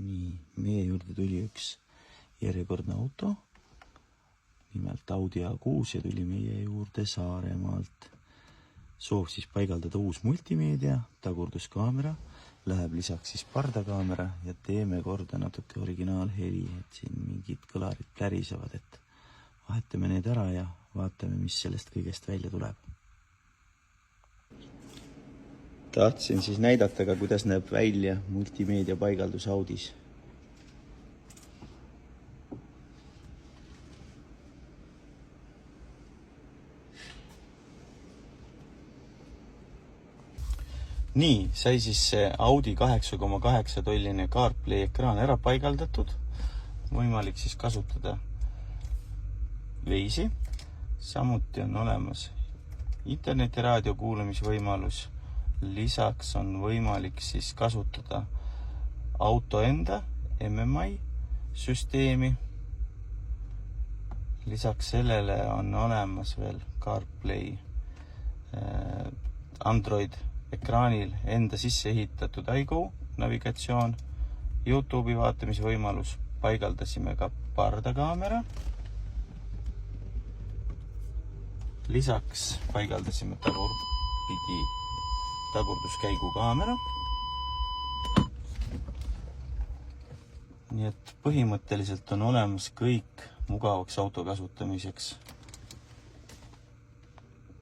Nii, meie juurde tuli üks järjekordne auto, nimelt Audi A6 ja tuli meie juurde Saaremaalt. Soov siis paigaldada uus multimeedia, tagurduskaamera, läheb lisaks siis pardakaamera ja teeme korda natuke originaalheli, et siin mingid kõlarid plärisevad, et vahetame need ära ja vaatame, mis sellest kõigest välja tuleb. Tahtsin siis näidata ka, kuidas näeb välja multimeedia paigaldus Audis. Nii, sai siis see Audi 8,8 tolline CarPlay ekraan ära paigaldatud. Võimalik siis kasutada Waze'i. Samuti on olemas internetiraadio kuulamisvõimalus. Lisaks on võimalik siis kasutada auto enda MMI süsteemi. Lisaks sellele on olemas veel CarPlay Android ekraanil enda sisse ehitatud iGo navigatsioon, YouTube'i vaatamise võimalus, paigaldasime ka pardakaamera. Lisaks paigaldasime tagurduskäigu kaamera. Nii et põhimõtteliselt on olemas kõik mugavaks auto kasutamiseks.